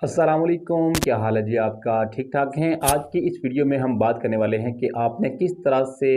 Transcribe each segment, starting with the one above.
अस्सलामुअलैकुम, क्या हाल है जी आपका? ठीक ठाक हैं। आज की इस वीडियो में हम बात करने वाले हैं कि आपने किस तरह से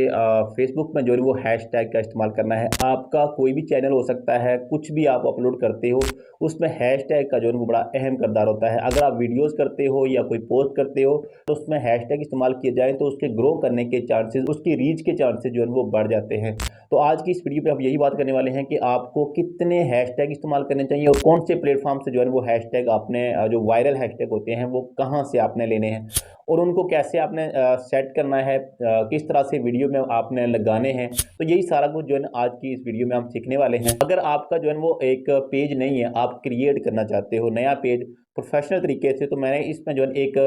फेसबुक में जो है वो हैशटैग का इस्तेमाल करना है। आपका कोई भी चैनल हो सकता है, कुछ भी आप अपलोड करते हो, उसमें हैशटैग का जो है वो बड़ा अहम किरदार होता है। अगर आप वीडियोस करते हो या कोई पोस्ट करते हो तो उसमें हैशटैग इस्तेमाल किए जाए तो उसके ग्रो करने के चांसेस, उसकी रीच के चांसेस जो है वो बढ़ जाते हैं। तो आज की इस वीडियो पे हम यही बात करने वाले हैं कि आपको कितने हैशटैग इस्तेमाल करने चाहिए और कौन से प्लेटफॉर्म से जो है वो हैशटैग आपने जो वायरल हैशटैग होते हैं वो कहाँ से आपने लेने हैं और उनको कैसे आपने सेट करना है, किस तरह से वीडियो में आपने लगाने हैं। तो यही सारा कुछ जो है ना आज की इस वीडियो में हम सीखने वाले हैं। अगर आपका जो है वो एक पेज नहीं है, आप क्रिएट करना चाहते हो नया पेज प्रोफेशनल तरीके से, तो मैंने इसमें जो है एक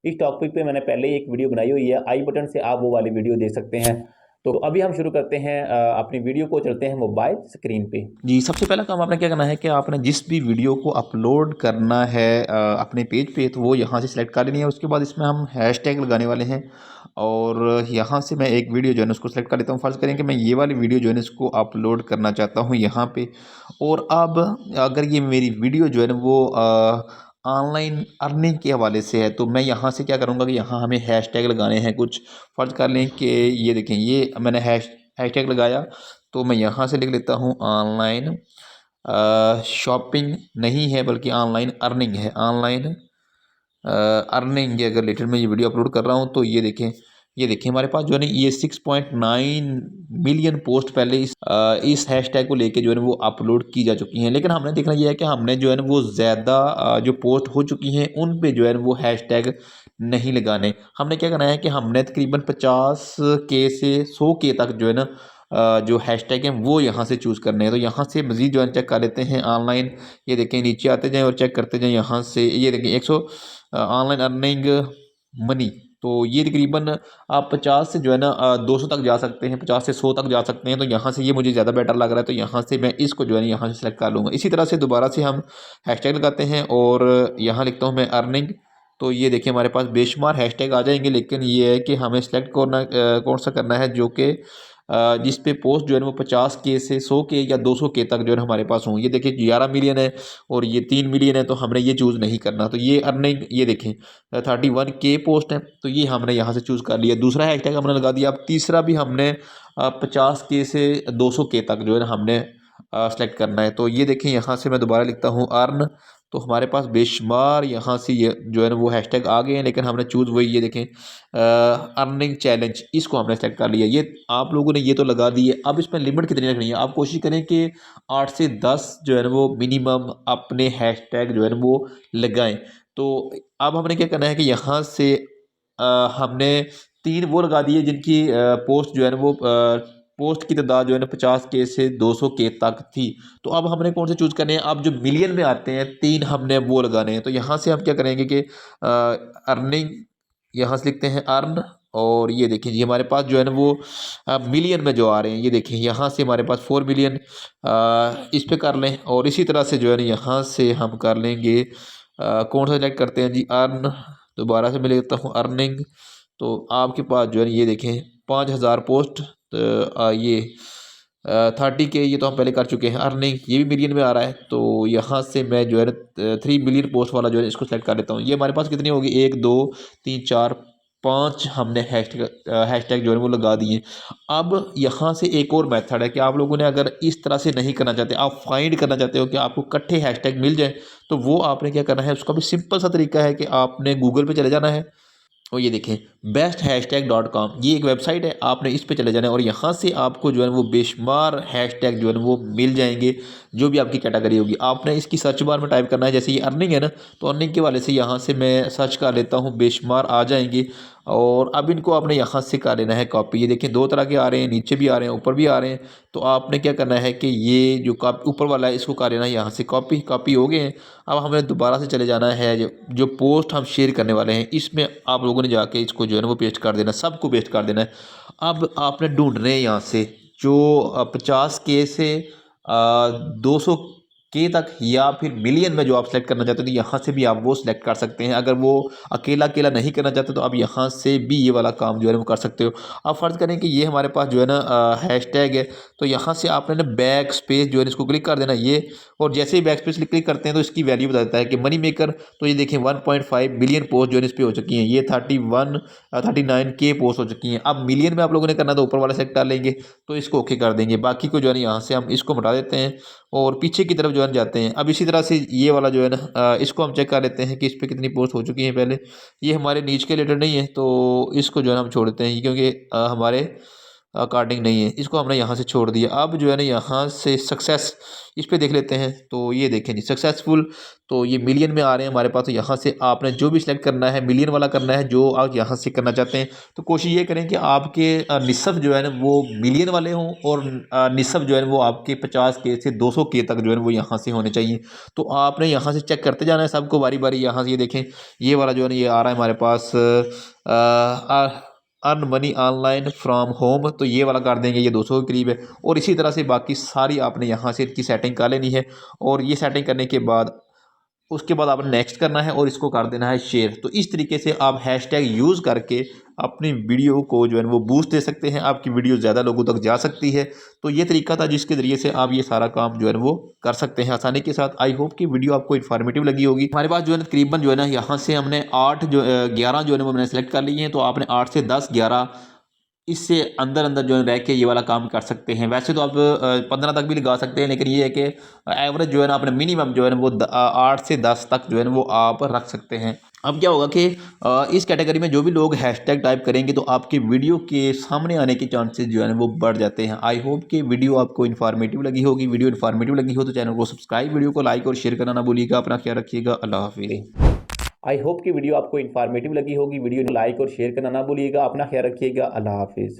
इस टॉपिक पे मैंने पहले ही एक वीडियो बनाई हुई है। आई बटन से आप वो वाली वीडियो देख सकते हैं। तो अभी हम शुरू करते हैं अपनी वीडियो को, चलते हैं मोबाइल स्क्रीन पे। जी, सबसे पहला काम आपने क्या करना है कि आपने जिस भी वीडियो को अपलोड करना है अपने पेज पे, तो वो यहाँ से सिलेक्ट कर लेनी है। उसके बाद इसमें हम हैशटैग लगाने वाले हैं और यहाँ से मैं एक वीडियो जो है ना उसको सिलेक्ट कर लेता हूँ। फ़र्ज़ करें कि मैं ये वाली वीडियो जो है ना इसको अपलोड करना चाहता हूँ यहाँ पे। और अब अगर ये मेरी वीडियो जो है ना वो ऑनलाइन अर्निंग के हवाले से है, तो मैं यहाँ से क्या करूँगा कि यहाँ हमें हैशटैग लगाने हैं कुछ। फ़र्ज़ कर लें कि ये देखें, ये मैंने हैशटैग लगाया, तो मैं यहाँ से लिख लेता हूँ ऑनलाइन शॉपिंग नहीं है बल्कि ऑनलाइन अर्निंग है। ऑनलाइन अर्निंग के अगर रिलेटेड मैं ये वीडियो अपलोड कर रहा हूँ, तो ये देखें हमारे पास जो है ना ये 6.9 मिलियन पोस्ट पहले इस हैशटैग को लेके जो है ना वो अपलोड की जा चुकी हैं। लेकिन हमने देखना ये है कि हमने जो है ना वो ज़्यादा जो पोस्ट हो चुकी हैं उन पे जो है ना वो हैशटैग नहीं लगाने। हमने क्या करना है कि हमने तकरीबन 50K से 100K तक जो है ना जो हैशटैग हैं वो यहाँ से चूज़ करने हैं। तो यहाँ से मज़ीद जो है चेक कर लेते हैं ऑनलाइन। ये देखें, नीचे आते जाएँ और चेक करते जाएँ। यहाँ से ये देखें 100 ऑनलाइन अर्निंग मनी, तो ये तकरीबन आप 50 से जो है ना 200 तक जा सकते हैं, 50 से 100 तक जा सकते हैं। तो यहाँ से ये मुझे ज़्यादा बेटर लग रहा है, तो यहाँ से मैं इसको जो है ना यहाँ से सेलेक्ट कर लूँगा। इसी तरह से दोबारा से हम हैशटैग लगाते हैं और यहाँ लिखता हूँ मैं अर्निंग। तो ये देखिए हमारे पास बेशुमार हैशटैग आ जाएंगे, लेकिन ये है कि हमें सेलेक्ट कौन सा करना है जो कि जिस पे पोस्ट जो है ना वो 50K से 100K या 200K तक जो है ना हमारे पास हों। ये देखिए 11 मिलियन है और ये 3 मिलियन है, तो हमने ये चूज़ नहीं करना। तो ये अर्निंग, ये देखें 31K पोस्ट है, तो ये हमने यहाँ से चूज़ कर लिया। दूसरा हैशटैग हमने लगा दिया। अब तीसरा भी हमने 50K से 200K तक जो है ना हमने सेलेक्ट करना है। तो ये देखें यहाँ से मैं दोबारा लिखता हूँ अर्न। तो हमारे पास बेशुमार यहाँ से ये जो है ना वो हैशटैग आ गए हैं, लेकिन हमने चूज़ वही, ये देखें अर्निंग चैलेंज, इसको हमने सेलेक्ट कर लिया। ये आप लोगों ने ये तो लगा दी है। अब इसमें लिमिट कितनी रखनी है? आप कोशिश करें कि 8 से 10 जो है ना वो मिनिमम अपने हैशटैग जो है ना वो लगाएं। तो अब हमने क्या करना है कि यहाँ से हमने 3 वो लगा दिए जिनकी पोस्ट जो है ना वो पोस्ट की तादाद जो है ना 50K से 200K तक थी। तो अब हमने कौन से चूज़ करने हैं? अब जो मिलियन में आते हैं 3 हमने वो लगाने हैं। तो यहाँ से हम क्या करेंगे कि अर्निंग, यहाँ से लिखते हैं अर्न। और ये देखिए जी हमारे पास जो है ना वो मिलियन में जो आ रहे हैं, ये देखिए यहाँ से हमारे पास 4 मिलियन इस पे कर लें। और इसी तरह से जो है ना यहाँ से हम कर लेंगे कौन सा सेलेक्ट करते हैं जी, अर्न। दोबारा से मैं लेता हूँ अर्निंग। तो आपके पास जो है ना ये देखें 5000 पोस्ट, तो ये 30K ये तो हम पहले कर चुके हैं। अर्निंग ये भी मिलियन में आ रहा है, तो यहाँ से मैं जो है ना 3 मिलियन पोस्ट वाला जो है इसको सेलेक्ट कर लेता हूँ। ये हमारे पास कितनी होगी? 1 2 3 4 5 हमने हैशटैग जो है वो लगा दिए। अब यहाँ से एक और मेथड है कि आप लोगों ने अगर इस तरह से नहीं करना चाहते, आप फाइंड करना चाहते हो कि आपको इकट्ठे हैशटैग मिल जाए, तो वो आपने क्या करना है, उसका भी सिंपल सा तरीका है कि आपने गूगल पे चले जाना है और ये देखें besthashtag.com, ये एक वेबसाइट है। आपने इस पे चले जाना है और यहाँ से आपको जो है वो बेशुमार हैशटैग जो है वो मिल जाएंगे, जो भी आपकी कैटेगरी होगी। आपने इसकी सर्च बार में टाइप करना है, जैसे ये अर्निंग है ना, तो अर्निंग के वाले से यहाँ से मैं सर्च कर लेता हूँ, बेशुमार आ जाएंगे। और अब इनको आपने यहाँ से कर लेना है कॉपी। ये देखें 2 तरह के आ रहे हैं, नीचे भी आ रहे हैं, ऊपर भी आ रहे हैं। तो आपने क्या करना है कि ये जो ऊपर वाला है इसको कर लेना है यहाँ से कॉपी हो गए हैं। अब हमें दोबारा से चले जाना है, जो पोस्ट हम शेयर करने वाले हैं इसमें आप लोगों ने जाके इसको जो है ना वो पेस्ट कर देना, सबको पेस्ट कर देना है। अब आपने ढूंढने हैं यहाँ से जो 50K से 200 के तक या फिर मिलियन में जो आप सेलेक्ट करना चाहते हो तो यहाँ से भी आप वो सिलेक्ट कर सकते हैं। अगर वो अकेला अकेला नहीं करना चाहते तो आप यहाँ से भी ये वाला काम जो है वो कर सकते हो। अब फ़र्ज़ करें कि ये हमारे पास जो है ना हैशटैग है, तो यहाँ से आपने ना बैक स्पेस जो है इसको क्लिक कर देना ये, और जैसे ही बैक स्पेस क्लिक करते हैं तो इसकी वैल्यू बता देता है कि मनी मेकर, तो ये देखें 1.5 बिलियन पोस्ट जो है इस पर हो चुकी हैं, ये 39K पोस्ट हो चुकी हैं। अब मिलियन में आप लोगों ने करना तो ऊपर वाला सेलेक्ट कर लेंगे, तो इसको ओके कर देंगे। बाकी को जो है ना यहाँ से हम इसको हटा देते हैं और पीछे की तरफ जो है जाते हैं। अब इसी तरह से ये वाला जो है ना इसको हम चेक कर लेते हैं कि इस पर कितनी पोस्ट हो चुकी हैं पहले। ये हमारे नीच के रिलेटेड नहीं है तो इसको जो है ना हम छोड़ देते हैं क्योंकि हमारे अकॉर्डिंग नहीं है, इसको हमने यहाँ से छोड़ दिया। अब जो है ना यहाँ से सक्सेस इस पे देख लेते हैं, तो ये देखें जी सक्सेसफुल, तो ये मिलियन में आ रहे हैं हमारे पास। तो यहाँ से आपने जो भी सिलेक्ट करना है मिलियन वाला करना है जो आप यहाँ से करना चाहते हैं। तो कोशिश ये करें कि आपके निस्ब जो है ना वो मिलियन वाले हों और निस्ब जो है वो आपके 50K से 200K तक जो है वो यहाँ से होने चाहिए। तो आपने यहाँ से चेक करते जाना है सबको बारी बारी। यहाँ से ये देखें ये वाला जो है ना ये आ रहा है हमारे पास earn money online from home, तो ये वाला कर देंगे, ये 200 के करीब है। और इसी तरह से बाकी सारी आपने यहाँ से इनकी सेटिंग कर लेनी है। और ये सेटिंग करने के बाद उसके बाद आपने नेक्स्ट करना है और इसको कर देना है शेयर। तो इस तरीके से आप हैशटैग यूज़ करके अपनी वीडियो को जो है वो बूस्ट दे सकते हैं, आपकी वीडियो ज़्यादा लोगों तक जा सकती है। तो ये तरीका था जिसके ज़रिए से आप ये सारा काम जो है वो कर सकते हैं आसानी के साथ। आई होप कि वीडियो आपको इन्फॉर्मेटिव लगी होगी। हमारे पास जो है ना तकरीबन जो है ना यहाँ से हमने 11 जो है वो मैंने सेलेक्ट कर लिए हैं। तो आपने 8 से 10 11 इससे अंदर अंदर जो है रह के ये वाला काम कर सकते हैं। वैसे तो आप 15 तक भी लगा सकते हैं, लेकिन ये है कि एवरेज जो है ना आपने मिनिमम जो है ना वो 8 से 10 तक जो है ना वो आप रख सकते हैं। अब क्या होगा कि इस कैटेगरी में जो भी लोग हैशटैग टाइप करेंगे तो आपकी वीडियो के सामने आने के चांसेस जो है ना वो बढ़ जाते हैं। आई होप कि वीडियो आपको इन्फॉर्मेटिव लगी होगी। वीडियो इन्फॉर्मेटिव लगी हो तो चैनल को सब्सक्राइब, वीडियो को लाइक और शेयर करना ना भूलिएगा। अपना ख्याल रखिएगा। अल्लाह हाफिज़। आई होप कि वीडियो आपको इन्फॉर्मेटिव लगी होगी। वीडियो लाइक और शेयर करना ना भूलिएगा। अपना ख्याल रखिएगा। अल्लाह हाफिज़।